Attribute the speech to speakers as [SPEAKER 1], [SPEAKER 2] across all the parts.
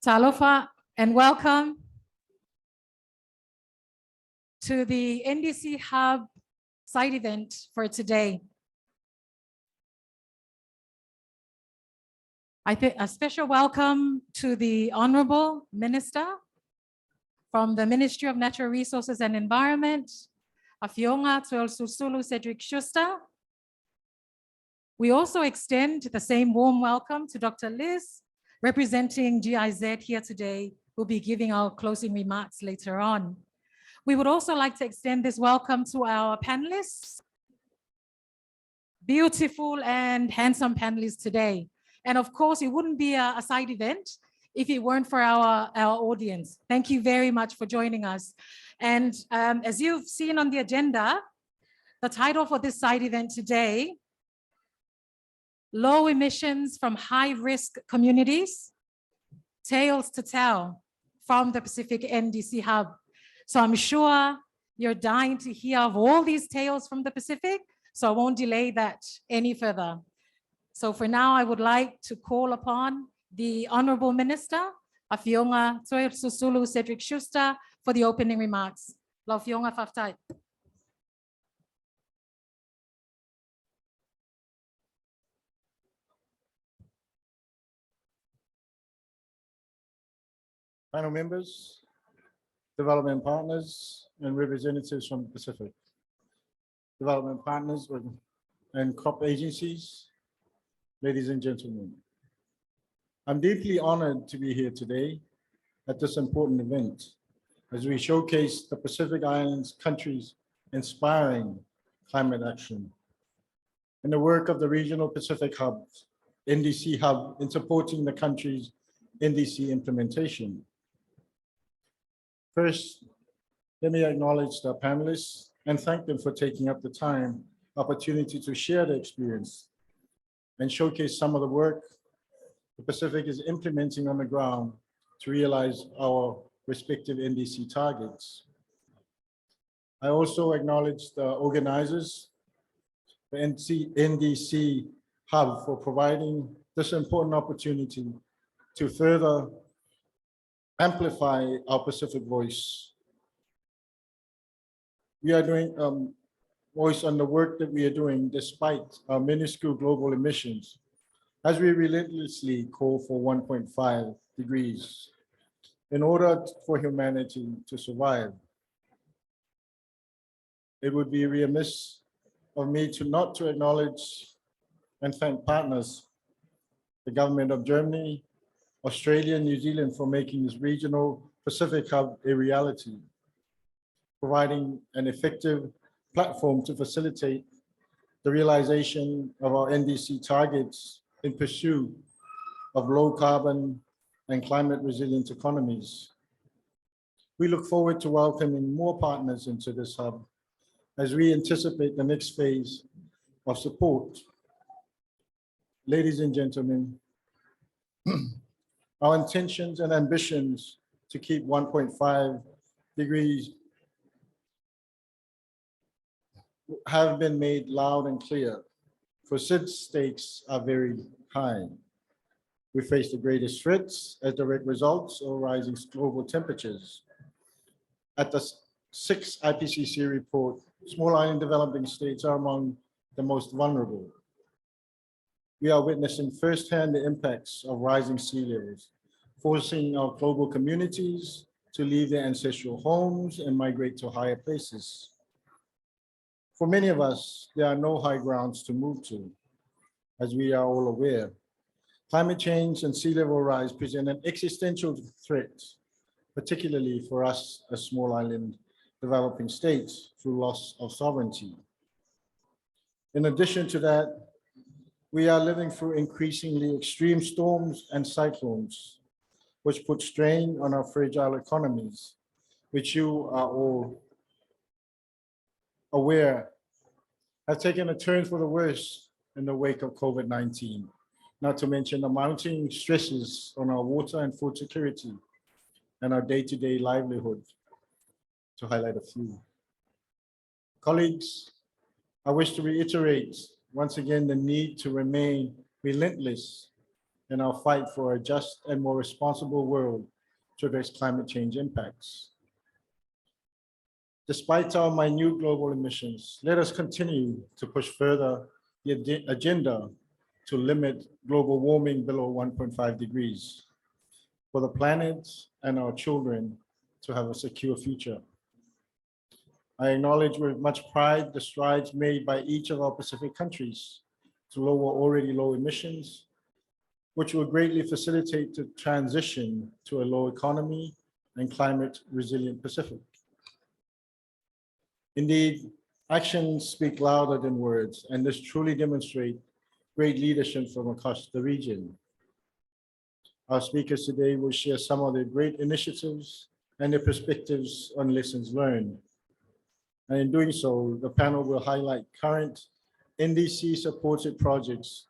[SPEAKER 1] Talofa, and welcome to the NDC Hub side event for today. I think a special welcome to the Honorable Minister from the Ministry of Natural Resources and Environment, Afionga Toeolesulusulu Cedric Schuster. We also extend the same warm welcome to Dr. Liz, representing GIZ here today, who'll be giving our closing remarks later on. We would also like to extend this welcome to our panelists, beautiful and handsome panelists today. And of course, it wouldn't be a side event if it weren't for our audience. Thank you very much for joining us. And as you've seen on the agenda, the title for this side event today, Low Emissions from High-Risk Communities, Tales to Tell from the Pacific NDC Hub. So I'm sure you're dying to hear of all these tales from the Pacific, so I won't delay that any further. So for now, I would like to call upon the Honorable Minister, Afionga Toeolesulusulu Cedric Schuster, for the opening remarks. Laufionga Faftai.
[SPEAKER 2] Panel members, development partners, and representatives from the Pacific, development partners and COP agencies, ladies and gentlemen. I'm deeply honored to be here today at this important event as we showcase the Pacific Islands countries' inspiring climate action and the work of the Regional Pacific Hub, NDC Hub, in supporting the country's NDC implementation. First, let me acknowledge the panelists and thank them for taking up the opportunity to share their experience and showcase some of the work the Pacific is implementing on the ground to realize our respective NDC targets. I also acknowledge the organizers, the NDC Hub, for providing this important opportunity to further amplify our Pacific voice. We are doing voice on the work that we are doing despite our minuscule global emissions, as we relentlessly call for 1.5 degrees in order for humanity to survive. It would be remiss of me not to acknowledge and thank partners, the government of Germany, Australia, and New Zealand, for making this Regional Pacific Hub a reality, providing an effective platform to facilitate the realization of our NDC targets in pursuit of low carbon and climate resilient economies. We look forward to welcoming more partners into this hub as we anticipate the next phase of support. Ladies and gentlemen, our intentions and ambitions to keep 1.5 degrees have been made loud and clear, for said stakes are very high. We face the greatest threats as direct results of rising global temperatures. At the 6th IPCC report, small island developing states are among the most vulnerable. We are witnessing firsthand the impacts of rising sea levels, forcing our global communities to leave their ancestral homes and migrate to higher places. For many of us, there are no high grounds to move to. As we are all aware, climate change and sea level rise present an existential threat, particularly for us as small island developing states through loss of sovereignty. In addition to that, we are living through increasingly extreme storms and cyclones, which put strain on our fragile economies, which you are all aware have taken a turn for the worse in the wake of COVID-19, not to mention the mounting stresses on our water and food security and our day-to-day livelihood, to highlight a few. Colleagues, I wish to reiterate once again the need to remain relentless in our fight for a just and more responsible world to address climate change impacts. Despite our minute global emissions, let us continue to push further the agenda to limit global warming below 1.5 degrees for the planet and our children to have a secure future. I acknowledge with much pride the strides made by each of our Pacific countries to lower already low emissions, which will greatly facilitate the transition to a low economy and climate resilient Pacific. Indeed, actions speak louder than words, and this truly demonstrates great leadership from across the region. Our speakers today will share some of their great initiatives and their perspectives on lessons learned. And in doing so, the panel will highlight current NDC supported projects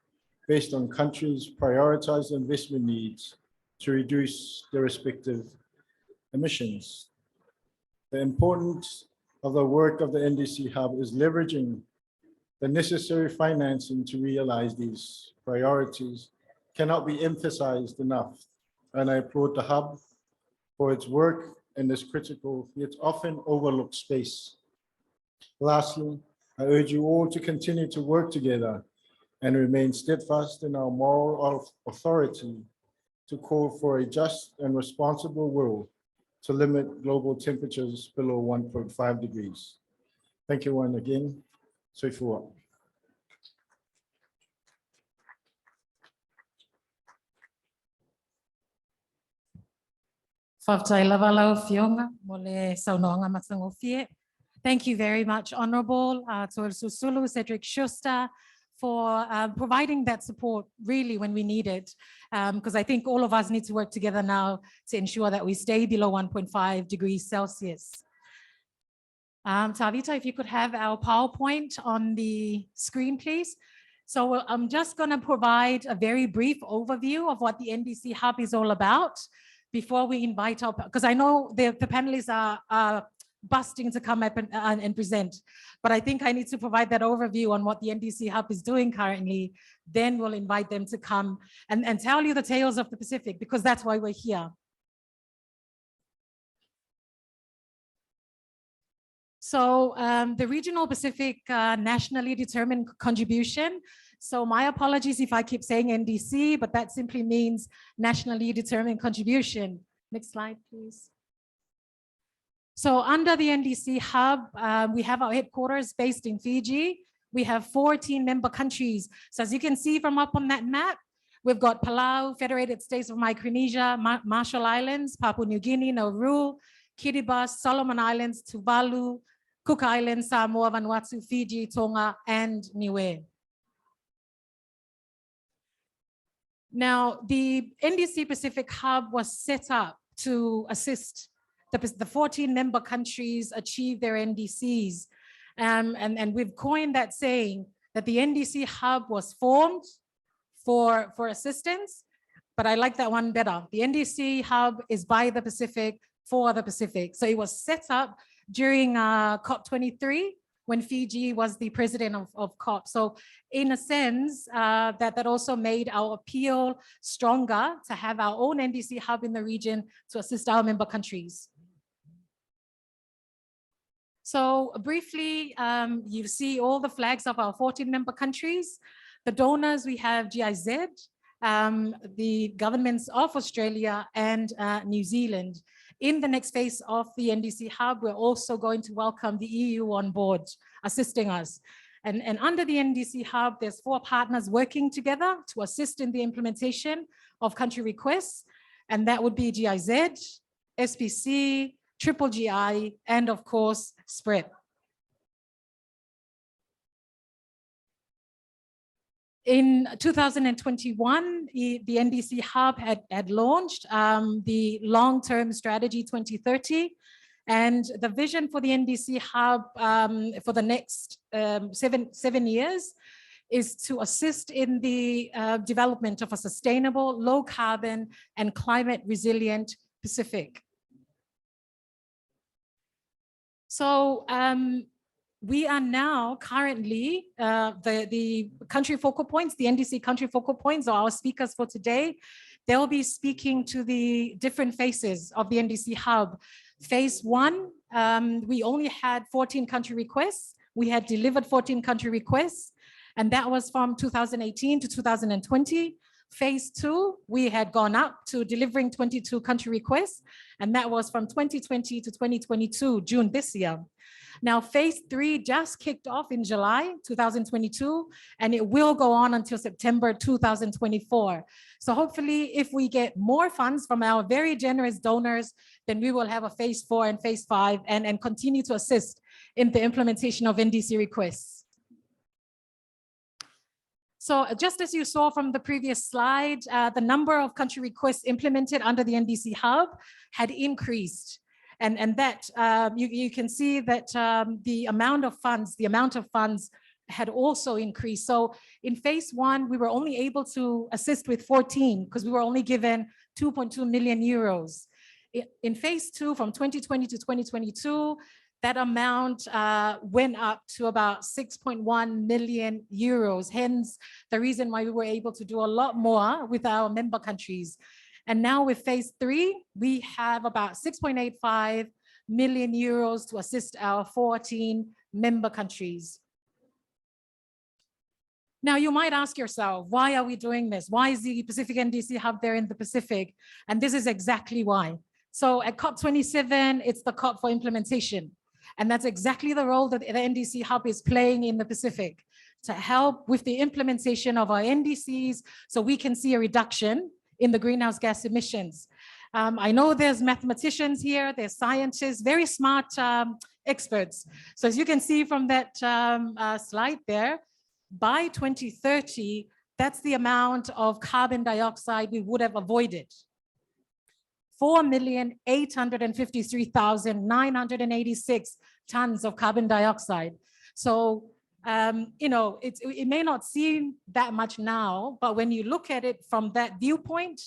[SPEAKER 2] based on countries' prioritized investment needs to reduce their respective emissions. The importance of the work of the NDC Hub is leveraging the necessary financing to realize these priorities cannot be emphasized enough, and I applaud the Hub for its work in this critical yet often overlooked space. Lastly, I urge you all to continue to work together and remain steadfast in our moral authority to call for a just and responsible world to limit global temperatures below 1.5 degrees. Thank you once again. Soifua.
[SPEAKER 1] Thank you very much, Honorable Toeolesulusulu, Cedric, Schuster, for providing that support really when we need it, because I think all of us need to work together now to ensure that we stay below 1.5 degrees Celsius. Tavita, if you could have our PowerPoint on the screen, please. So I'm just going to provide a very brief overview of what the NDC Hub is all about before we invite our, because I know the panelists are busting to come up and present, but I think I need to provide that overview on what the NDC Hub is doing currently. Then we'll invite them to come and tell you the tales of the Pacific, because that's why we're here. So the Regional Pacific nationally determined contribution. So my apologies if I keep saying NDC, but that simply means nationally determined contribution. Next slide, please. So under the NDC Hub, we have our headquarters based in Fiji. We have 14 member countries. So as you can see from up on that map, we've got Palau, Federated States of Micronesia, Marshall Islands, Papua New Guinea, Nauru, Kiribati, Solomon Islands, Tuvalu, Cook Islands, Samoa, Vanuatu, Fiji, Tonga, and Niue. Now, the NDC Pacific Hub was set up to assist the 14 member countries achieve their NDCs. And we've coined that saying that the NDC Hub was formed for assistance, but I like that one better. The NDC Hub is by the Pacific, for the Pacific. So it was set up during COP23 when Fiji was the president of COP. So in a sense, that also made our appeal stronger to have our own NDC Hub in the region to assist our member countries. So briefly, you see all the flags of our 14 member countries. The donors, we have GIZ, the governments of Australia and New Zealand. In the next phase of the NDC Hub, we're also going to welcome the EU on board, assisting us. And under the NDC Hub, there's 4 partners working together to assist in the implementation of country requests. And that would be GIZ, SPC, Triple GI, and of course, SPRED. In 2021, the NDC Hub had launched the long-term strategy 2030, and the vision for the NDC Hub for the next seven years is to assist in the development of a sustainable, low carbon and climate resilient Pacific. So we are now currently, the country focal points, the NDC country focal points, or our speakers for today, they'll be speaking to the different phases of the NDC Hub. Phase 1, we only had 14 country requests. We had delivered 14 country requests, and that was from 2018 to 2020. Phase 2, we had gone up to delivering 22 country requests, and that was from 2020 to 2022, June this year. Now, phase 3 just kicked off in July 2022, and it will go on until September 2024. So hopefully, if we get more funds from our very generous donors, then we will have a phase 4 and phase 5 and continue to assist in the implementation of NDC requests. So just as you saw from the previous slide, the number of country requests implemented under the NDC Hub had increased. And that you can see that the amount of funds had also increased. So in phase 1, we were only able to assist with 14 because we were only given 2.2 million euros. In phase 2, from 2020 to 2022, that amount went up to about 6.1 million euros. Hence, the reason why we were able to do a lot more with our member countries. And now with phase 3, we have about 6.85 million euros to assist our 14 member countries. Now, you might ask yourself, why are we doing this? Why is the Pacific NDC Hub there in the Pacific? And this is exactly why. So at COP27, it's the COP for implementation. And that's exactly the role that the NDC Hub is playing in the Pacific, to help with the implementation of our NDCs so we can see a reduction in the greenhouse gas emissions. I know there's mathematicians here, there's scientists, very smart experts. So as you can see from that slide there, by 2030, that's the amount of carbon dioxide we would have avoided. 4,853,986 tons of carbon dioxide. So, you know, it may not seem that much now, but when you look at it from that viewpoint,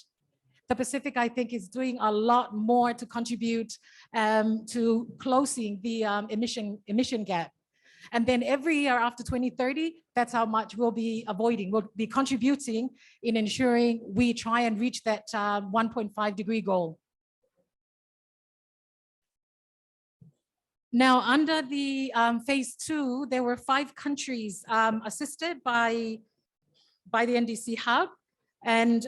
[SPEAKER 1] the Pacific, I think, is doing a lot more to contribute to closing the emission gap. And then every year after 2030, that's how much we'll be avoiding. We'll be contributing in ensuring we try and reach that 1.5 degree goal. Now, under the phase 2, there were 5 countries assisted by the NDC Hub, and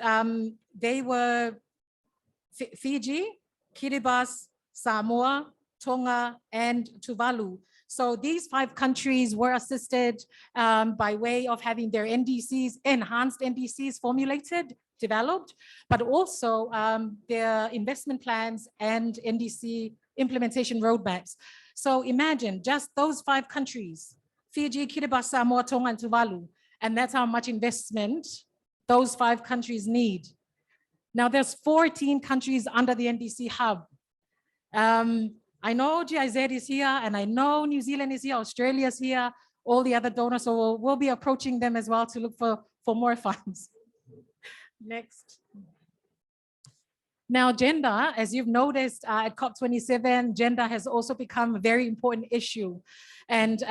[SPEAKER 1] they were Fiji, Kiribati, Samoa, Tonga, and Tuvalu. So these 5 countries were assisted by way of having their NDCs, enhanced NDCs formulated, developed, but also their investment plans and NDC implementation roadmaps. So imagine just those 5 countries, Fiji, Kiribati, Samoa, Tonga, and Tuvalu, and that's how much investment those 5 countries need. Now there's 14 countries under the NDC Hub. I know GIZ is here, and I know New Zealand is here, Australia is here, all the other donors, so we'll be approaching them as well to look for more funds. Next. Now, gender, as you've noticed at COP27, gender has also become a very important issue. And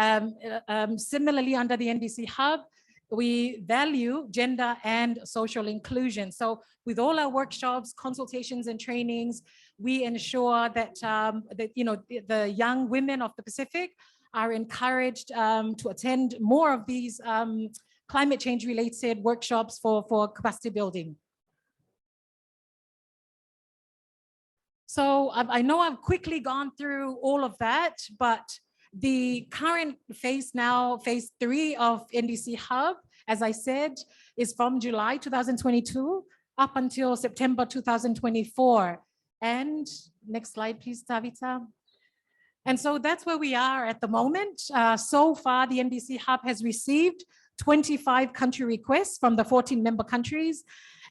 [SPEAKER 1] similarly, under the NDC Hub, we value gender and social inclusion. So with all our workshops, consultations, and trainings, we ensure that, the young women of the Pacific are encouraged to attend more of these climate change related workshops for capacity building. So I know I've quickly gone through all of that, but the current phase now, phase 3 of NDC Hub, as I said, is from July 2022 up until September 2024. And next slide, please, Tavita. And so that's where we are at the moment. So far, the NDC Hub has received 25 country requests from the 14 member countries.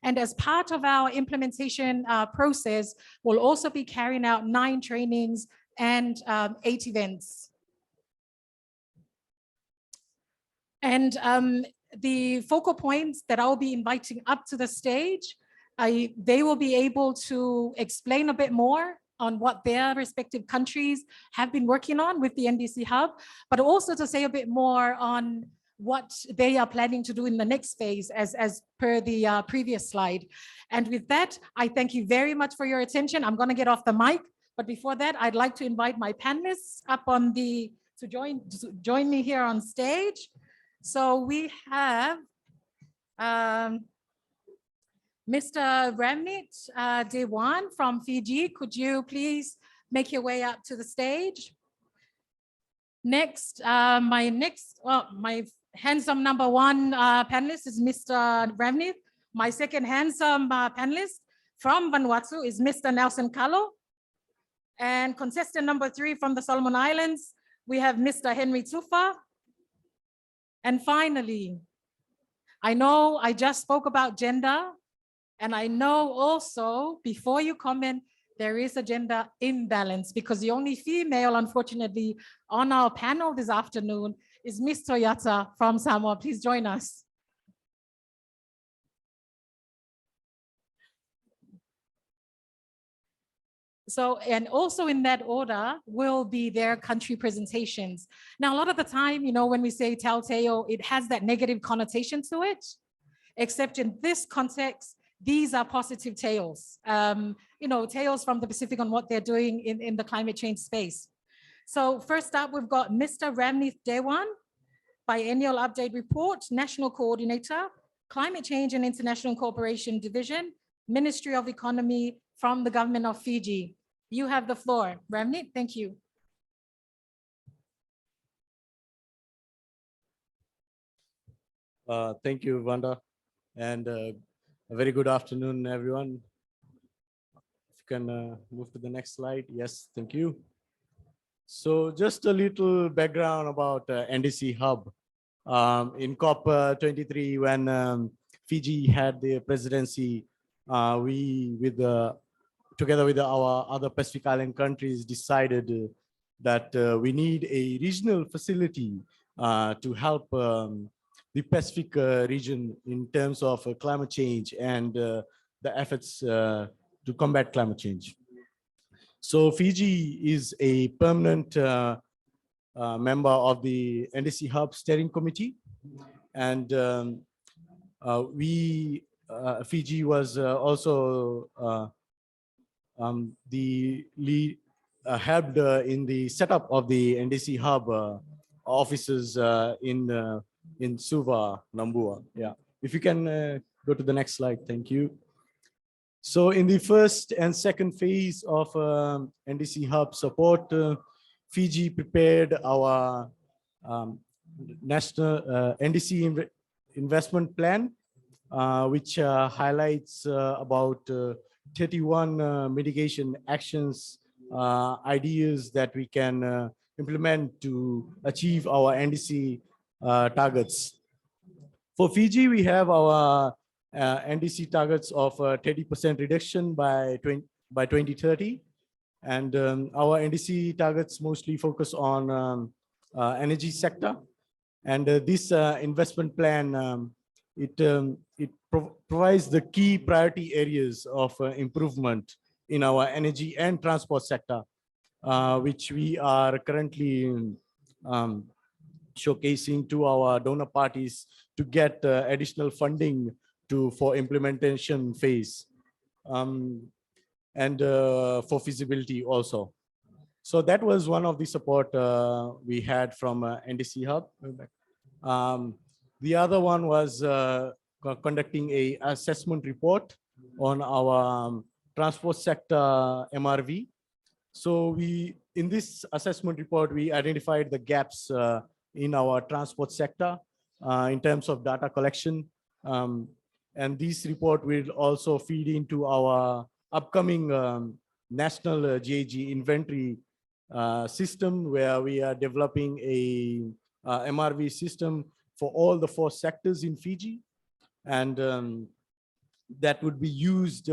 [SPEAKER 1] And as part of our implementation process, we'll also be carrying out 9 trainings and 8 events. And the focal points that I'll be inviting up to the stage, they will be able to explain a bit more on what their respective countries have been working on with the NDC Hub, but also to say a bit more on what they are planning to do in the next phase as per the previous slide. And with that, I thank you very much for your attention. I'm going to get off the mic, but before that, I'd like to invite my panelists up on to join me here on stage. So we have Mr. Ramnit Dewan from Fiji. Could you please make your way up to the stage? Next, my handsome number one panelist is Mr. Ramnit. My second handsome panelist from Vanuatu is Mr. Nelson Kalo. And contestant number 3 from the Solomon Islands, we have Mr. Henry Tufa. And finally, I know I just spoke about gender, and I know also, before you comment, there is a gender imbalance because the only female, unfortunately, on our panel this afternoon is Miss Toyota from Samoa. Please join us. So, and also in that order will be their country presentations. Now, a lot of the time, you know, when we say telltale, it has that negative connotation to it, except in this context, these are positive tales, you know, tales from the Pacific on what they're doing in the climate change space. So first up, we've got Mr. Ramnith Dewan, Biennial Update Report, National Coordinator, Climate Change and International Cooperation Division, Ministry of Economy from the Government of Fiji. You have the floor. Ramnith, thank you.
[SPEAKER 3] Thank you, Vanda, and a very good afternoon, everyone. If you can move to the next slide. Yes, thank you. So just a little background about NDC Hub. In COP23, when Fiji had the presidency, we, together with our other Pacific Island countries, decided that we need a regional facility to help the Pacific region in terms of climate change and the efforts to combat climate change. So Fiji is a permanent member of the NDC Hub Steering Committee, and Fiji was also the lead, helped in the setup of the NDC Hub offices in Suva, Nambua. Yeah, if you can go to the next slide, thank you. So in the first and second phase of NDC Hub support, Fiji prepared our national NDC investment plan, which highlights about 31 mitigation actions, ideas that we can implement to achieve our NDC targets. For Fiji, we have our NDC targets of 30% reduction by 2030. And our NDC targets mostly focus on energy sector. And this investment plan, it provides the key priority areas of improvement in our energy and transport sector, which we are currently showcasing to our donor parties to get additional funding for implementation phase and for feasibility also. So that was one of the support we had from NDC Hub. The other one was conducting a assessment report on our transport sector MRV. So in this assessment report, we identified the gaps in our transport sector in terms of data collection. And this report will also feed into our upcoming national GAG inventory system, where we are developing a MRV system for all the 4 sectors in Fiji. And that would be used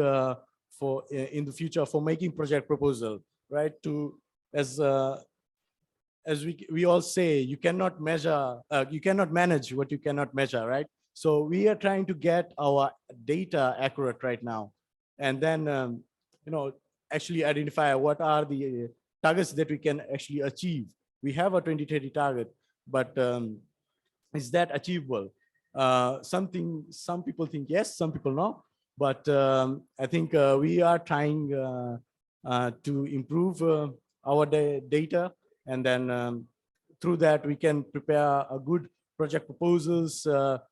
[SPEAKER 3] for in the future for making project proposal, right? As we all say, you cannot manage what you cannot measure, right? So we are trying to get our data accurate right now. And then, you know, actually identify what are the targets that we can actually achieve. We have a 2030 target, but is that achievable? Some people think yes, some people no. But I think we are trying to improve our data, and then through that we can prepare a good project proposals,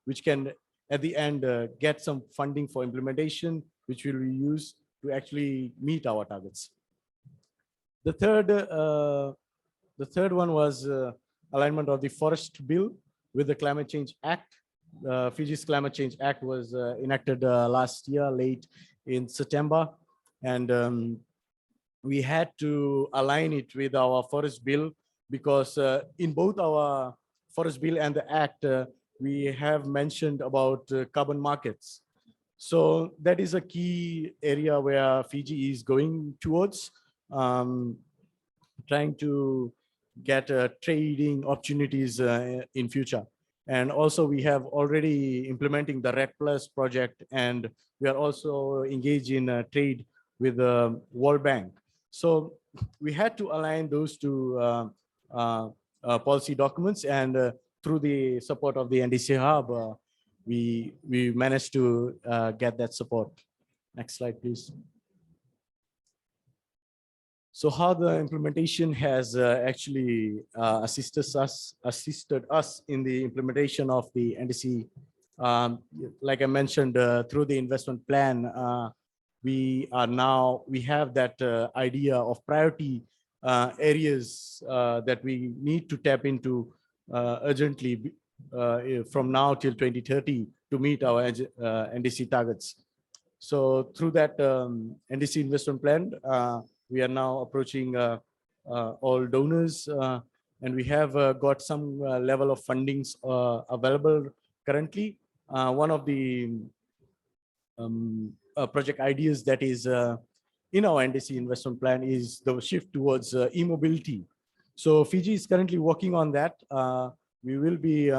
[SPEAKER 3] which can at the end get some funding for implementation, which will be used to actually meet our targets. The third one was alignment of the Forest Bill with the Climate Change Act. Fiji's Climate Change Act was enacted last year, late in September, and we had to align it with our Forest Bill, because in both our Forest Bill and the Act, we have mentioned about carbon markets. So that is a key area where Fiji is going towards, trying to get trading opportunities in future. And also we have already implementing the RED Plus project, and we are also engaged in trade with the World Bank. So we had to align those two policy documents, and through the support of the NDC Hub, we managed to get that support. Next slide, please. So how the implementation has actually assisted us in the implementation of the NDC. Like I mentioned, through the investment plan, we have that idea of priority areas that we need to tap into urgently from now till 2030 to meet our NDC targets. So through that NDC investment plan, we are now approaching all donors, and we have got some level of fundings available currently. One of the project ideas that is in our NDC investment plan is the shift towards e-mobility. So Fiji is currently working on that. We will be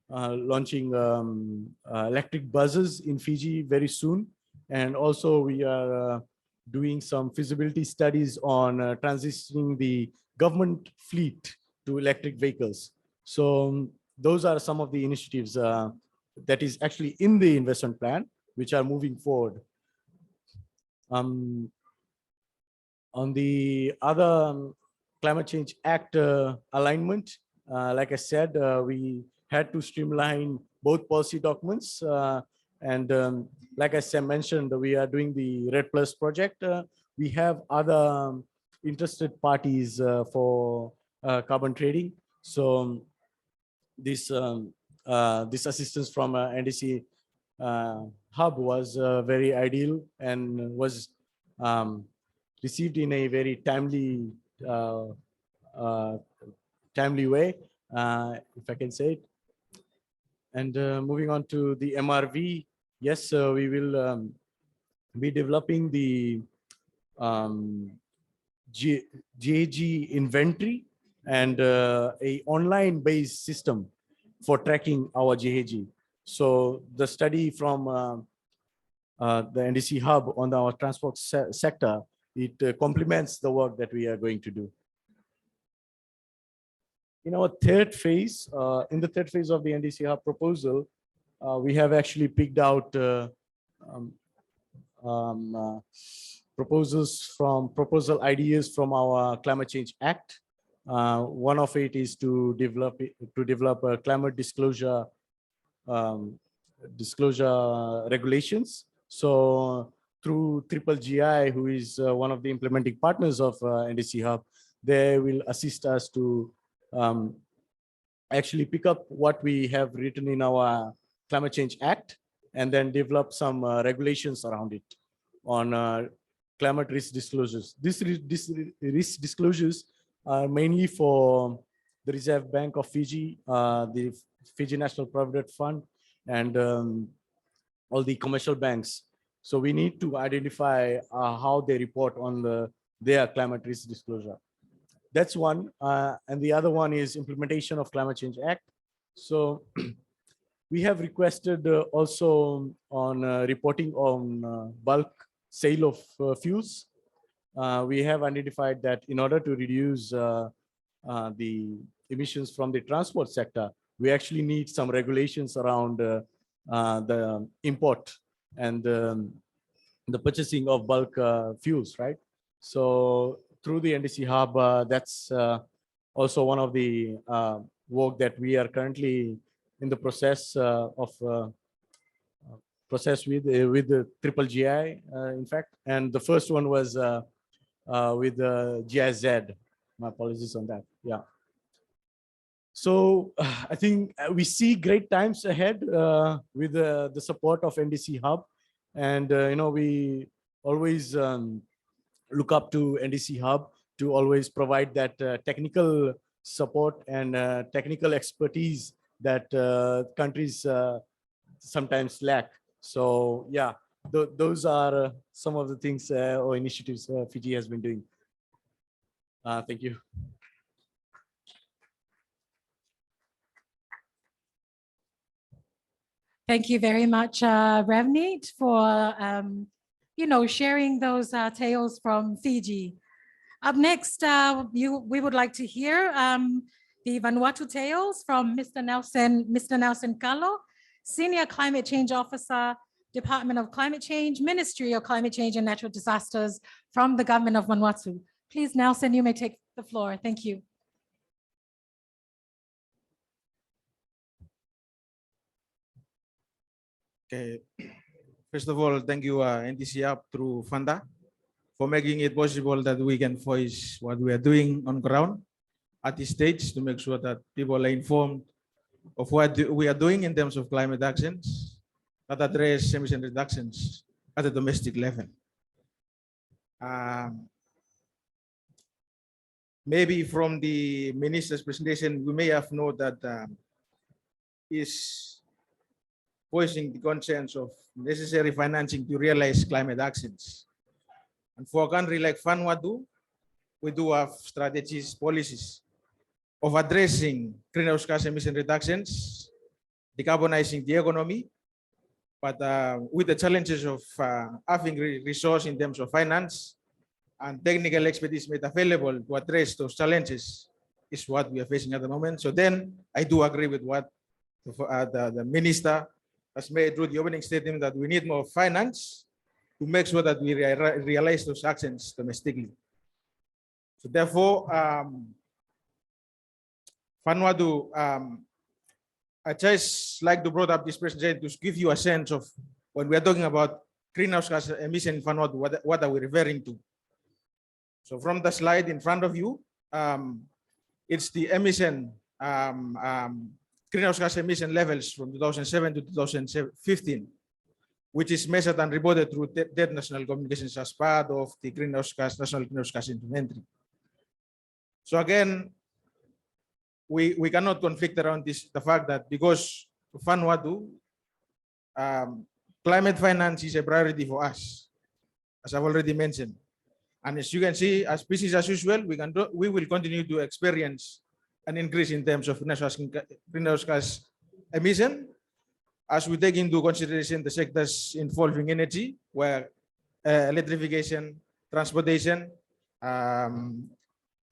[SPEAKER 3] launching electric buses in Fiji very soon. And also we are doing some feasibility studies on transitioning the government fleet to electric vehicles. So those are some of the initiatives that is actually in the investment plan, which are moving forward. On the other Climate Change Act alignment, like I said, we had to streamline both policy documents. And like I said, mentioned, we are doing the RED Plus project. We have other interested parties for carbon trading. So this assistance from NDC Hub was very ideal and was received in a very timely way, if I can say it. And moving on to the MRV, yes, we will be developing the GAG inventory and a online-based system for tracking our GAG. So the study from the NDC Hub on our transport sector, it complements the work that we are going to do. In our third phase, in the third phase of the NDC Hub proposal, we have actually picked out proposal ideas from our Climate Change Act. One of it is to develop a climate disclosure regulations. So through GGI, who is one of the implementing partners of NDC Hub, they will assist us to actually pick up what we have written in our Climate Change Act and then develop some regulations around it on climate risk disclosures. These risk disclosures are mainly for the Reserve Bank of Fiji, the Fiji National Provident Fund, and all the commercial banks. So we need to identify how they report on their climate risk disclosure. That's one. And the other one is implementation of Climate Change Act. So we have requested also on reporting on bulk sale of fuels. we have identified that in order to reduce the emissions from the transport sector, we actually need some regulations around the import and the purchasing of bulk fuels, right? So through the NDC Hub, that's also one of the work that we are currently in the process of process with the triple GI, in fact. And the first one was with GIZ. My apologies on that. Yeah. So I think we see great times ahead with the support of NDC Hub, and we always look up to NDC Hub to always provide that technical support and technical expertise that countries sometimes lack. So yeah, those are some of the things or initiatives Fiji has been doing. Thank you.
[SPEAKER 1] Thank you very much, Revneet, for sharing those tales from Fiji. Up next, we would like to hear the Vanuatu tales from Mr. Nelson Kalo, Senior Climate Change Officer, Department of Climate Change, Ministry of Climate Change and Natural Disasters from the Government of Vanuatu. Please, Nelson, you may take the floor. Thank you.
[SPEAKER 4] Okay. First of all, thank you, NDC Hub through Fanda, for making it possible that we can voice what we are doing on ground at this stage to make sure that people are informed of what we are doing in terms of climate actions that address emission reductions at the domestic level. Maybe from the minister's presentation, we may have noted that is voicing the concerns of necessary financing to realize climate actions. And for a country like Vanuatu, we do have strategies, policies of addressing greenhouse gas emission reductions, decarbonizing the economy, but with the challenges of having resource in terms of finance and technical expertise made available to address those challenges is what we are facing at the moment. So then I do agree with what the minister has made through the opening statement, that we need more finance to make sure that we realize those actions domestically. So therefore, Vanuatu, I just like to bring up this presentation to give you a sense of when we are talking about greenhouse gas emission in Vanuatu, what are we referring to? So from the slide in front of you, it's the emission greenhouse gas emission levels from 2007 to 2015, which is measured and reported through DET national communications as part of the national greenhouse gas inventory. So again, we cannot conflict around the fact that because Vanuatu, climate finance is a priority for us, as I've already mentioned. And as you can see, as business as usual, we will continue to experience an increase in terms of greenhouse gas emission as we take into consideration the sectors involving energy, where electrification, transportation,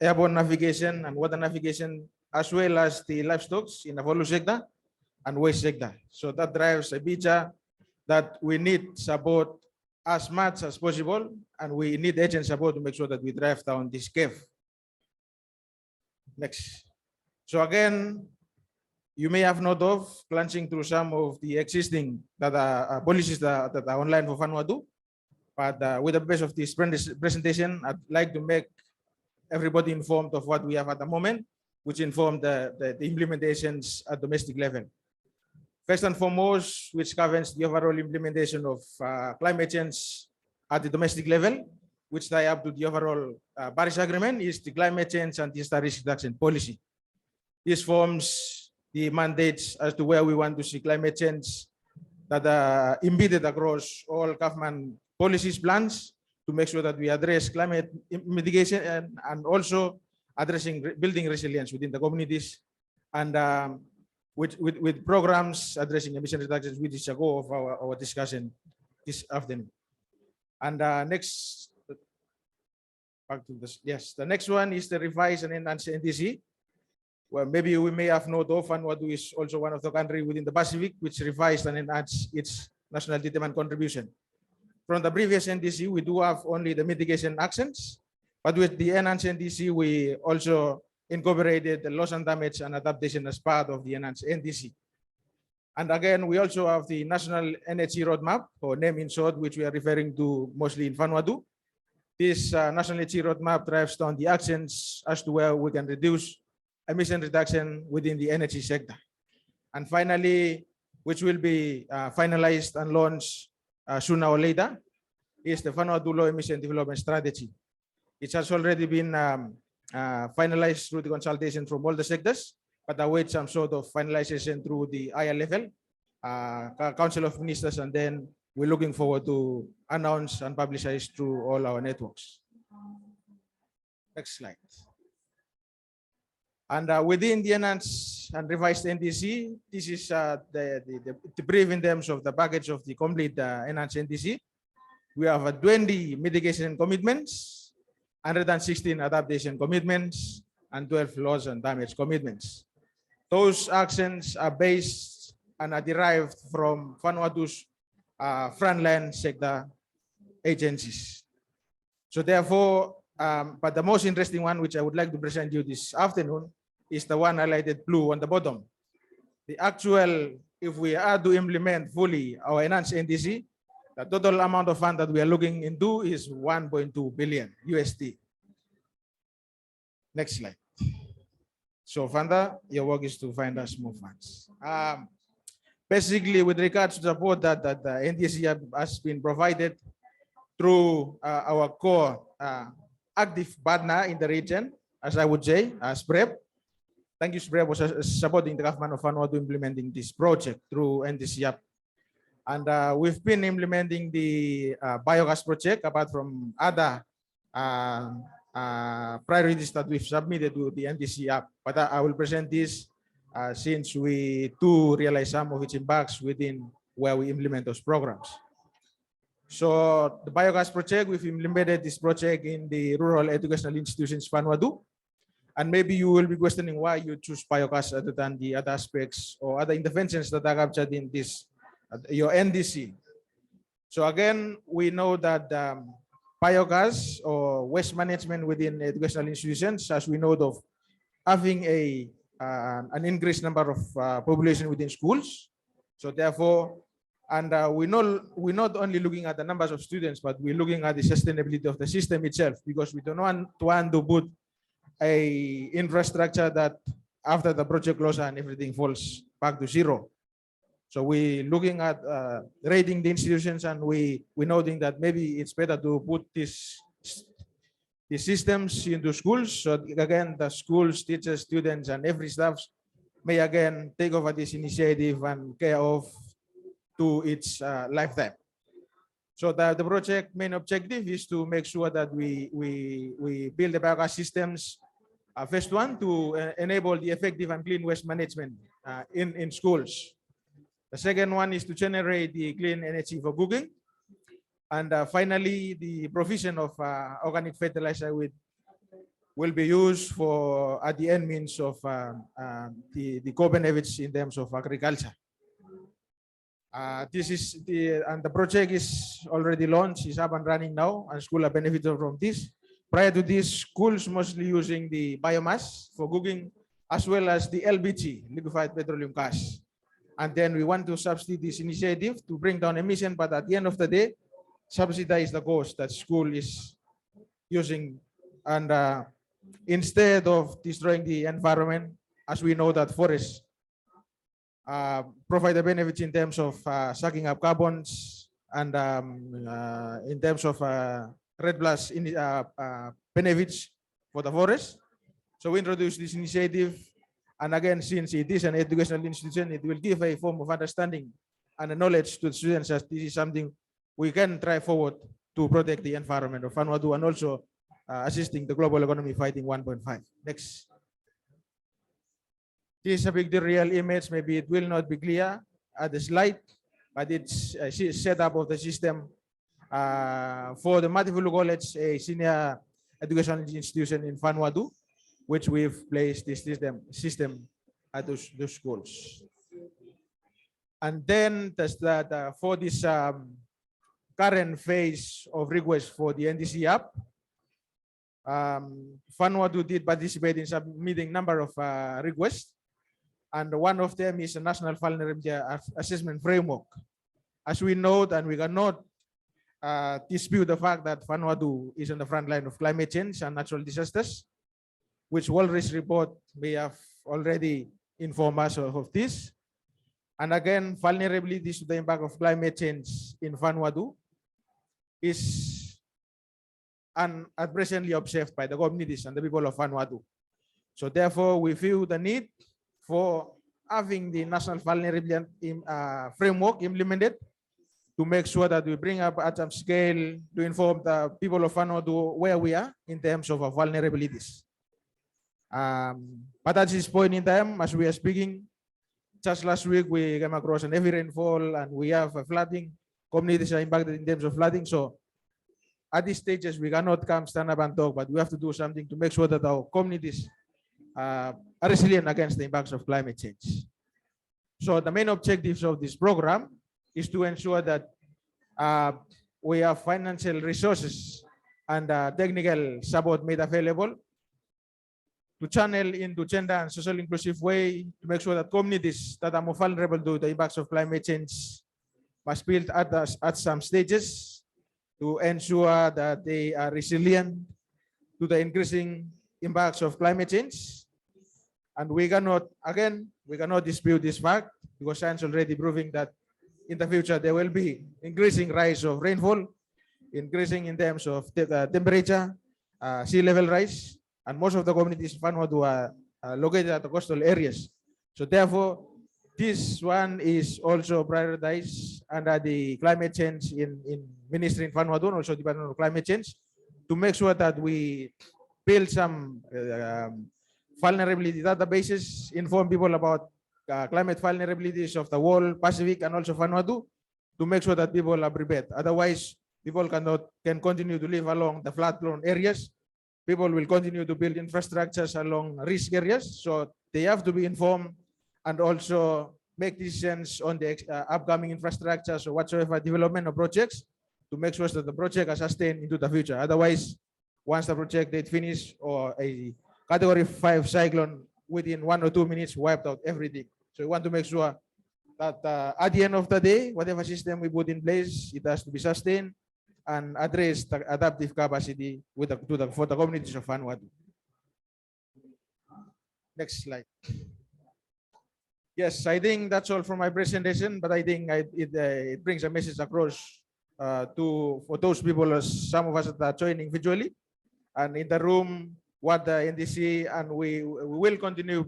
[SPEAKER 4] airborne navigation and water navigation, as well as the livestock in the volume sector and waste sector. So that drives a picture that we need support as much as possible, and we need agent support to make sure that we drive down this curve. Next. So again, you may have note of glancing through some of the existing policies that are online for Vanuatu, but with the base of this presentation, I'd like to make everybody informed of what we have at the moment, which inform the implementations at domestic level. First and foremost, which governs the overall implementation of climate change at the domestic level, which tie up to the overall Paris Agreement, is the climate change and disaster risk reduction policy. This forms the mandates as to where we want to see climate change that are embedded across all government policies, plans, to make sure that we address climate mitigation and also addressing building resilience within the communities, and with programs addressing emission reductions, which is a goal of our discussion this afternoon. And next back to this. Yes, the next one is the revised and enhanced NDC. Well, maybe we may have noted of Vanuatu is also one of the countries within the Pacific which revised and enhanced its national determined contribution. From the previous NDC, we do have only the mitigation actions, but with the enhanced NDC, we also incorporated the loss and damage and adaptation as part of the enhanced NDC. And again, we also have the National Energy Roadmap, or name in short, which we are referring to mostly in Vanuatu. This National Energy Roadmap drives down the actions as to where we can reduce emission reduction within the energy sector. And finally, which will be finalized and launched sooner or later, is the Vanuatu Low Emission Development Strategy. It has already been finalized through the consultation from all the sectors, but awaits some sort of finalization through the higher level, Council of Ministers, and then we're looking forward to announce and publicize through all our networks. Next slide. And within the enhanced and revised NDC, this is the brief in terms of the package of the complete enhanced NDC. We have 20 mitigation commitments, 116 adaptation commitments, and 12 loss and damage commitments. Those actions are based and are derived from Vanuatu's frontline sector agencies. So therefore, but the most interesting one, which I would like to present you this afternoon, is the one highlighted blue on the bottom. The actual, if we are to implement fully our enhanced NDC, the total amount of fund that we are looking into is 1.2 billion USD. Next slide. So Fanda, your work is to find us more funds. Basically, with regards to the support that the NDC has been provided through our core active partner in the region, as I would say, SPREP. Thank you, SPREP, for supporting the government of Vanuatu implementing this project through NDC Hub. And we've been implementing the biogas project apart from other priorities that we've submitted to the NDC Hub. But I will present this since we do realize some of its impacts within where we implement those programs. So the biogas project, we've implemented this project in the rural educational institutions Vanuatu. And maybe you will be questioning why you choose biogas other than the other aspects or other interventions that are captured in this, your NDC. So again, we know that biogas or waste management within educational institutions, as we know of having an increased number of population within schools. So therefore, and we're not only looking at the numbers of students, but we're looking at the sustainability of the system itself, because we don't want to put a infrastructure that after the project closure and everything falls back to zero. So we're looking at rating the institutions, and we're noting that maybe it's better to put these systems into schools. So again, the schools, teachers, students, and every staff may again take over this initiative and care of to its lifetime. So the project main objective is to make sure that we build the biogas systems. First one, to enable the effective and clean waste management in schools. The second one is to generate the clean energy for cooking. And finally, the provision of organic fertilizer will be used for at the end means of the core benefits in terms of agriculture. This is the project is already launched, is up and running now, and schools are benefiting from this. Prior to this, schools mostly using the biomass for cooking, as well as the LPG, liquefied petroleum gas. And then we want to subsidize this initiative to bring down emission, but at the end of the day, subsidize the cost that school is using. And instead of destroying the environment, as we know that forests provide the benefits in terms of sucking up carbons and in terms of red plus benefits for the forest. So we introduced this initiative, and again, since it is an educational institution, it will give a form of understanding and a knowledge to the students that this is something we can try forward to protect the environment of Vanuatu, and also assisting the global economy fighting 1.5. Next. This is a picture real image. Maybe it will not be clear at the slide, but it's a setup of the system for the Matifulu College, a senior educational institution in Vanuatu, which we've placed this system at those schools. And then there's that for this current phase of request for the NDC Hub, Vanuatu did participate in submitting number of requests, and one of them is a national vulnerability assessment framework. As we note, and we cannot dispute the fact that Vanuatu is on the front line of climate change and natural disasters, which Walrus report may have already informed us of this. And again, vulnerabilities to the impact of climate change in Vanuatu is presently observed by the communities and the people of Vanuatu. So therefore, we feel the need for having the national vulnerability framework implemented to make sure that we bring up at some scale to inform the people of Vanuatu where we are in terms of our vulnerabilities. But at this point in time, as we are speaking, just last week we came across an heavy rainfall and we have a flooding. Communities are impacted in terms of flooding. So at these stages, we cannot come stand up and talk, but we have to do something to make sure that our communities are resilient against the impacts of climate change. So the main objectives of this program is to ensure that we have financial resources and technical support made available to channel into gender and social inclusive way to make sure that communities that are more vulnerable to the impacts of climate change must build at some stages to ensure that they are resilient to the increasing impacts of climate change. And we cannot dispute this fact because science already proving that in the future there will be increasing rise of rainfall, increasing in terms of temperature, sea level rise, and most of the communities in Vanuatu are located at the coastal areas. So therefore, this one is also prioritized under the climate change in Ministry in Vanuatu and also Department of Climate Change to make sure that we build some vulnerability databases, inform people about climate vulnerabilities of the whole Pacific and also Vanuatu to make sure that people are prepared. Otherwise, people can continue to live along the flood-prone areas. People will continue to build infrastructures along risk areas. So they have to be informed and also make decisions on the upcoming infrastructures or whatsoever development of projects to make sure that the project is sustained into the future. Otherwise, once the project is finished or a Category 5 cyclone within 1 or 2 minutes wiped out everything. So we want to make sure that at the end of the day, whatever system we put in place, it has to be sustained and address the adaptive capacity for the communities of Vanuatu. Next slide. Yes, I think that's all from my presentation, but I think it brings a message across for those people, some of us that are joining visually and in the room, what the NDC, and we will continue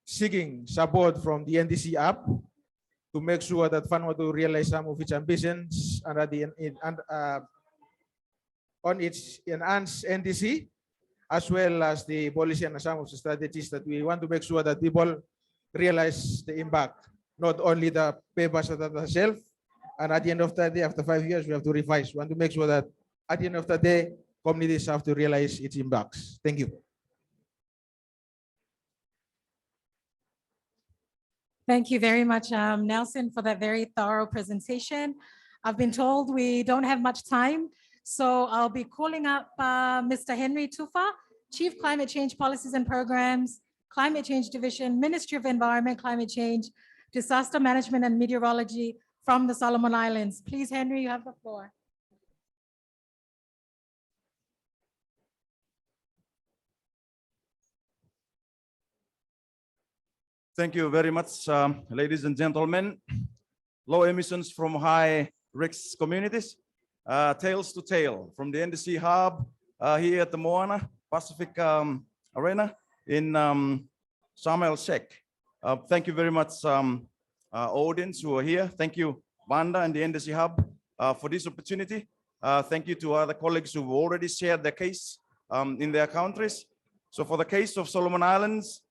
[SPEAKER 4] seeking support from the NDC Hub to make sure that Vanuatu realize some of its ambitions and on its enhanced NDC, as well as the policy and some of the strategies that we want to make sure that people realize the impact, not only the papers that are shelf, and at the end of the day, after 5 years, we have to revise. We want to make sure that at the end of the day, communities have to realize its impacts. Thank you.
[SPEAKER 1] Thank you very much, Nelson, for that very thorough presentation. I've been told we don't have much time, so I'll be calling up Mr. Henry Tufa, Chief Climate Change Policies and Programs, Climate Change Division, Ministry of Environment, Climate Change, Disaster Management and Meteorology from the Solomon Islands. Please, Henry, you have the floor.
[SPEAKER 5] Thank you very much, ladies and gentlemen. Low emissions from high risk communities, Tails to Tail from the NDC Hub here at the Moana Pacific Arena in Sharm El-Sheikh. Thank you very much, audience who are here. Thank you, Banda and the NDC Hub for this opportunity. Thank you to other colleagues who've already shared their case in their countries. So for the case of Solomon Islands,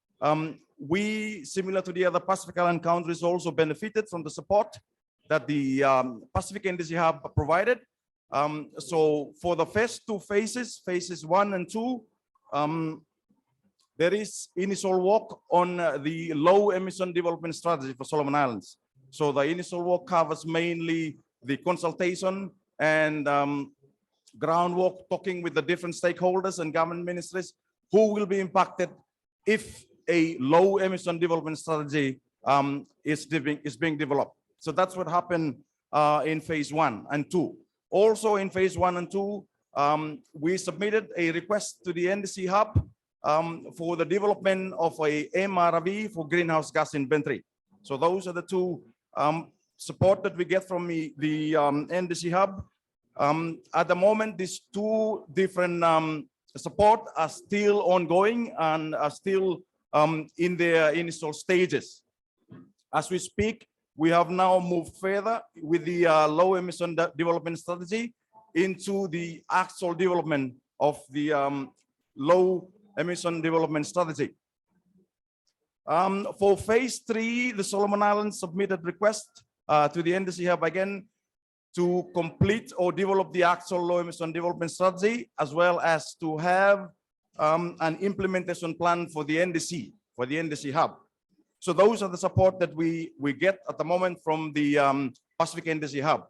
[SPEAKER 5] we, similar to the other Pacific Island countries, also benefited from the support that the Pacific NDC Hub provided. So for the first two phases, phases 1 and 2, there is initial work on the low emission development strategy for Solomon Islands. So the initial work covers mainly the consultation and groundwork, talking with the different stakeholders and government ministries who will be impacted if a low emission development strategy is being developed. So that's what happened in phase 1 and 2. Also in phase 1 and 2, we submitted a request to the NDC Hub for the development of a MRV for greenhouse gas inventory. So those are the two support that we get from the NDC Hub. At the moment, these two different support are still ongoing and are still in their initial stages. As we speak, we have now moved further with the low emission development strategy into the actual development of the low emission development strategy. For phase 3, the Solomon Islands submitted request to the NDC Hub again to complete or develop the actual low emission development strategy, as well as to have an implementation plan for the NDC Hub. So those are the support that we get at the moment from the Pacific NDC Hub.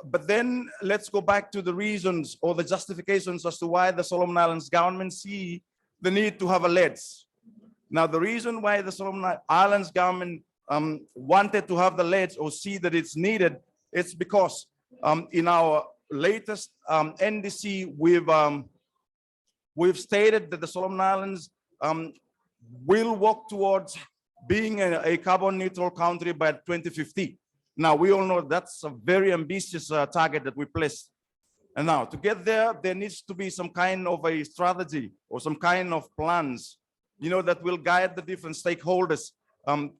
[SPEAKER 5] But then let's go back to the reasons or the justifications as to why the Solomon Islands government see the need to have a LEDs. Now, the reason why the Solomon Islands government wanted to have the LEDs or see that it's needed, it's because in our latest NDC, we've stated that the Solomon Islands will work towards being a carbon neutral country by 2050. Now, we all know that's a very ambitious target that we placed. And now to get there, there needs to be some kind of a strategy or some kind of plans, that will guide the different stakeholders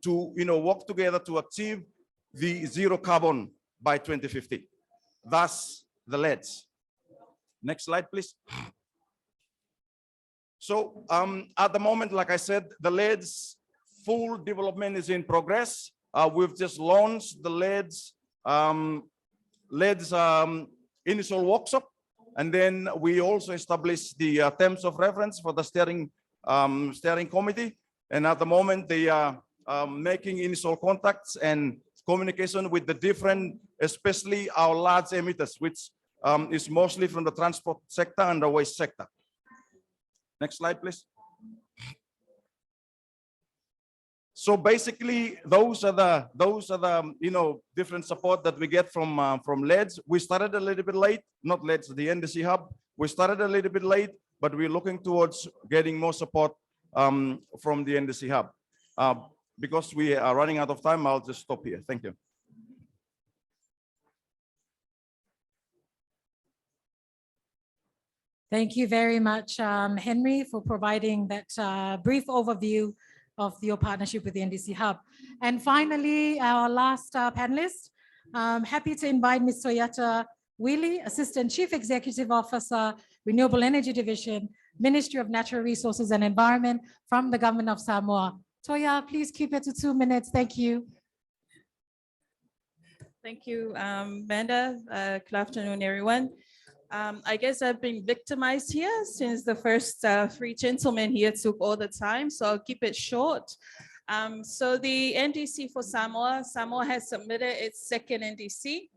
[SPEAKER 5] to, work together to achieve the zero carbon by 2050. Thus the LEDs. Next slide, please. So at the moment, like I said, the LEDs full development is in progress. We've just launched the LEDs initial workshop, and then we also established the terms of reference for the steering committee. And at the moment, they are making initial contacts and communication with the different, especially our large emitters, which is mostly from the transport sector and the waste sector. Next slide, please. So basically, those are the different support that we get from LEDs. We started a little bit late, not LEDs, the NDC Hub. We started a little bit late, but we're looking towards getting more support from the NDC Hub. Because we are running out of time, I'll just stop here. Thank you.
[SPEAKER 1] Thank you very much, Henry, for providing that brief overview of your partnership with the NDC Hub. And finally, our last panelist, happy to invite Ms. Toyata Wheely, Assistant Chief Executive Officer, Renewable Energy Division, Ministry of Natural Resources and Environment from the Government of Samoa. Toya, please keep it to 2 minutes. Thank you.
[SPEAKER 6] Thank you, Vanda. Good afternoon, everyone. I guess I've been victimized here since the first 3 gentlemen here took all the time, so I'll keep it short. So the NDC for Samoa has submitted its second NDC.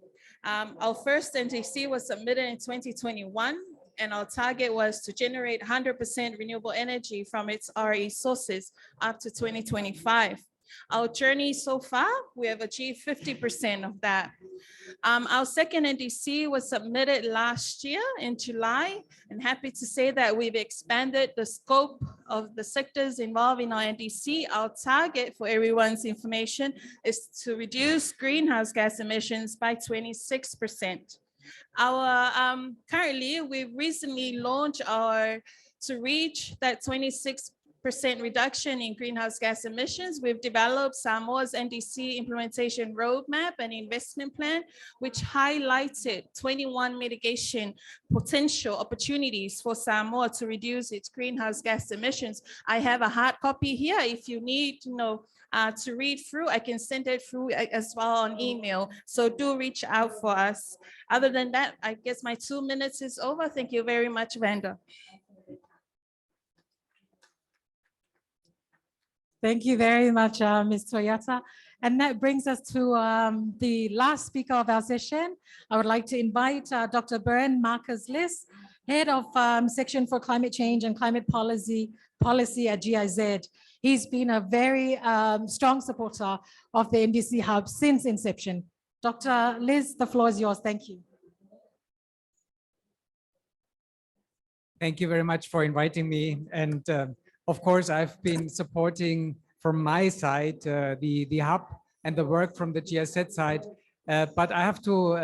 [SPEAKER 6] Our first NDC was submitted in 2021, and our target was to generate 100% renewable energy from its RE sources up to 2025. Our journey so far, we have achieved 50% of that. Our second NDC was submitted last year in July, and happy to say that we've expanded the scope of the sectors involved in our NDC. Our target, for everyone's information, is to reduce greenhouse gas emissions by 26%. Currently, we've recently launched to reach that 26% reduction in greenhouse gas emissions. We've developed Samoa's NDC implementation roadmap and investment plan, which highlighted 21 mitigation potential opportunities for Samoa to reduce its greenhouse gas emissions. I have a hard copy here if you need to read through. I can send it through as well on email. So do reach out for us. Other than that, I guess my 2 minutes is over. Thank you very much, Vanda.
[SPEAKER 1] Thank you very much, Ms. Toyota. And that brings us to the last speaker of our session. I would like to invite Dr. Bern Marcus-Liss, Head of Section for Climate Change and Climate Policy at GIZ. He's been a very strong supporter of the NDC Hub since inception. Dr. Liz, the floor is yours. Thank you.
[SPEAKER 7] Thank you very much for inviting me. And of course, I've been supporting from my side the hub and the work from the GIZ side. But I have to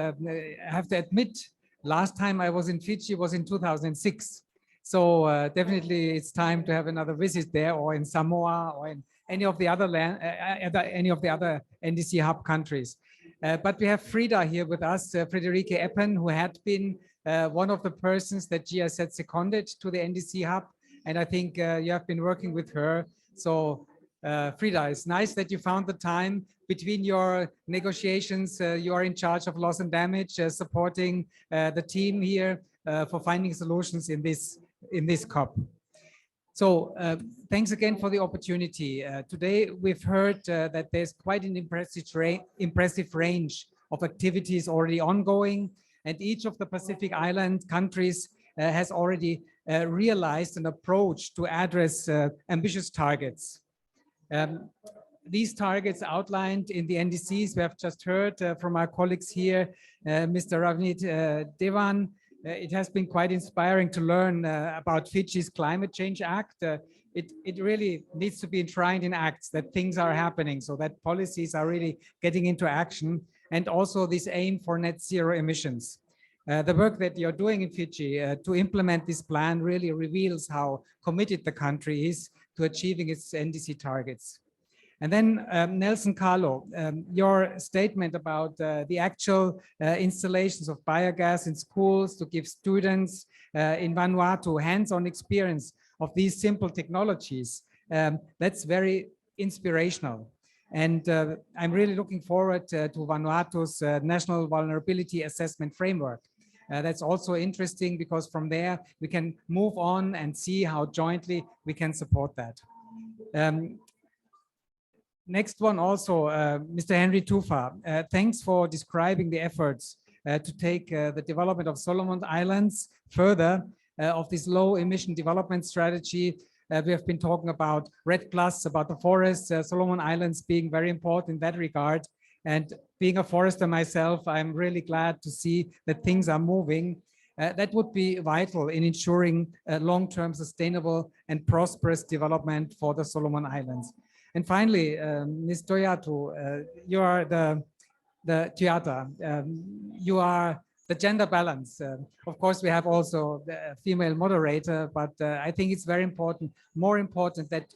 [SPEAKER 7] admit, last time I was in Fiji was in 2006. So definitely it's time to have another visit there, or in Samoa, or in any of the other NDC Hub countries. But we have Frida here with us, Friederike Eppen, who had been one of the persons that GIZ seconded to the NDC Hub. And I think you have been working with her. So Frida, it's nice that you found the time between your negotiations. You are in charge of loss and damage, supporting the team here for finding solutions in this COP. So thanks again for the opportunity. Today, we've heard that there's quite an impressive range of activities already ongoing, and each of the Pacific Island countries has already realized an approach to address ambitious targets. These targets outlined in the NDCs, we have just heard from our colleagues here, Mr. Ravneet Devan. It has been quite inspiring to learn about Fiji's Climate Change Act. It really needs to be enshrined in acts, that things are happening, so that policies are really getting into action, and also this aim for net zero emissions. The work that you're doing in Fiji to implement this plan really reveals how committed the country is to achieving its NDC targets. And then Nelson Carlo, your statement about the actual installations of biogas in schools to give students in Vanuatu hands-on experience of these simple technologies, that's very inspirational. And I'm really looking forward to Vanuatu's National Vulnerability Assessment Framework. That's also interesting because from there we can move on and see how jointly we can support that. Next one also, Mr. Henry Tufa, thanks for describing the efforts to take the development of Solomon Islands further of this low emission development strategy. We have been talking about REDD+, about the forests, Solomon Islands being very important in that regard. And being a forester myself, I'm really glad to see that things are moving. That would be vital in ensuring long-term sustainable and prosperous development for the Solomon Islands. And finally, Ms. Toyata, you are the Toyota, you are the gender balance. Of course, we have also the female moderator, but I think it's very important, more important that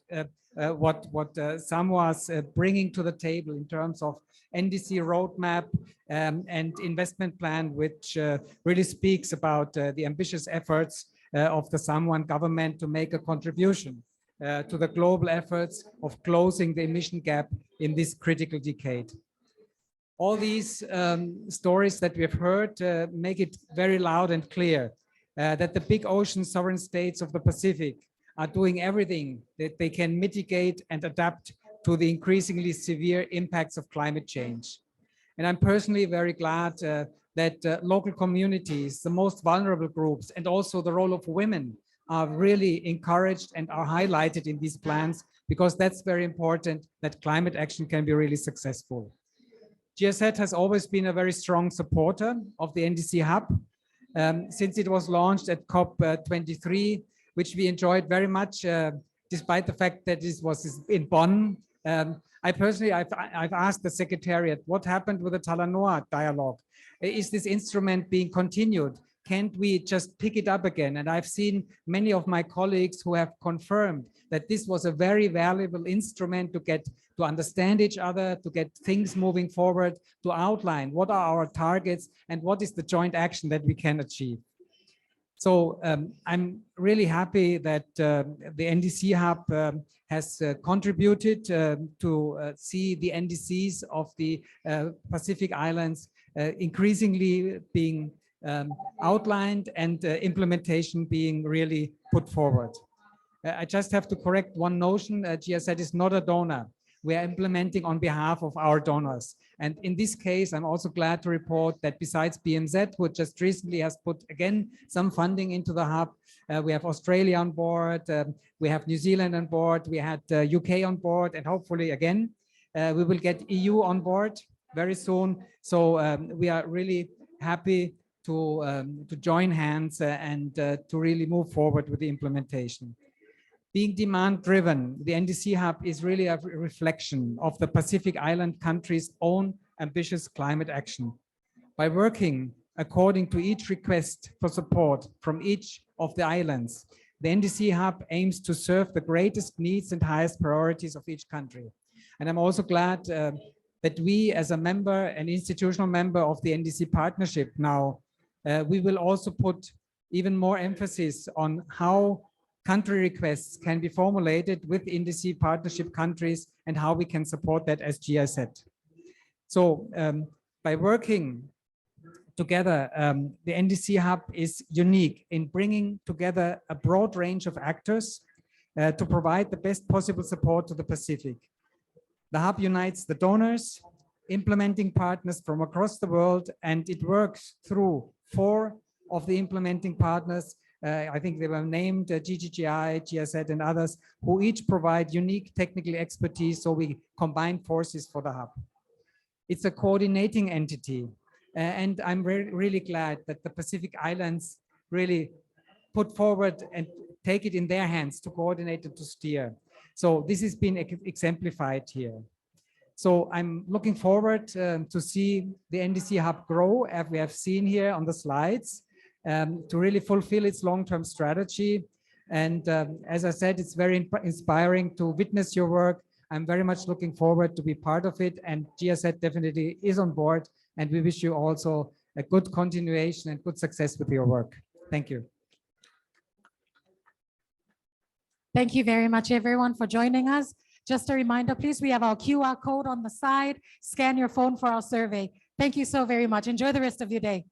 [SPEAKER 7] what Samoa's bringing to the table in terms of NDC roadmap and investment plan, which really speaks about the ambitious efforts of the Samoan government to make a contribution to the global efforts of closing the emission gap in this critical decade. All these stories that we've heard make it very loud and clear that the big ocean sovereign states of the Pacific are doing everything that they can mitigate and adapt to the increasingly severe impacts of climate change. And I'm personally very glad that local communities, the most vulnerable groups, and also the role of women are really encouraged and are highlighted in these plans, because that's very important that climate action can be really successful. GIZ has always been a very strong supporter of the NDC Hub since it was launched at COP23, which we enjoyed very much, despite the fact that this was in Bonn. I've asked the Secretariat, what happened with the Talanoa dialogue? Is this instrument being continued? Can't we just pick it up again? And I've seen many of my colleagues who have confirmed that this was a very valuable instrument to understand each other, to get things moving forward, to outline what are our targets and what is the joint action that we can achieve. So I'm really happy that the NDC Hub has contributed to see the NDCs of the Pacific Islands increasingly being outlined and implementation being really put forward. I just have to correct one notion. GIZ is not a donor. We are implementing on behalf of our donors. And in this case, I'm also glad to report that besides BMZ, who just recently has put again some funding into the hub, we have Australia on board, we have New Zealand on board, we had UK on board, and hopefully again, we will get EU on board very soon. So we are really happy to join hands and to really move forward with the implementation. Being demand-driven, the NDC Hub is really a reflection of the Pacific Island countries' own ambitious climate action. By working according to each request for support from each of the islands, the NDC Hub aims to serve the greatest needs and highest priorities of each country. And I'm also glad that we, as a member, an institutional member of the NDC partnership now, we will also put even more emphasis on how country requests can be formulated with NDC partnership countries and how we can support that as GIZ. So by working together, the NDC Hub is unique in bringing together a broad range of actors to provide the best possible support to the Pacific. The Hub unites the donors, implementing partners from across the world, and it works through 4 of the implementing partners. I think they were named GGGI, GIZ, and others, who each provide unique technical expertise, so we combine forces for the hub. It's a coordinating entity, and I'm really glad that the Pacific Islands really put forward and take it in their hands to coordinate and to steer. So this has been exemplified here. So I'm looking forward to see the NDC Hub grow, as we have seen here on the slides, to really fulfill its long-term strategy. And as I said, it's very inspiring to witness your work. I'm very much looking forward to be part of it, and GIZ definitely is on board, and we wish you also a good continuation and good success with your work. Thank you.
[SPEAKER 1] Thank you very much, everyone, for joining us. Just a reminder, please, we have our QR code on the side. Scan your phone for our survey. Thank you so very much. Enjoy the rest of your day.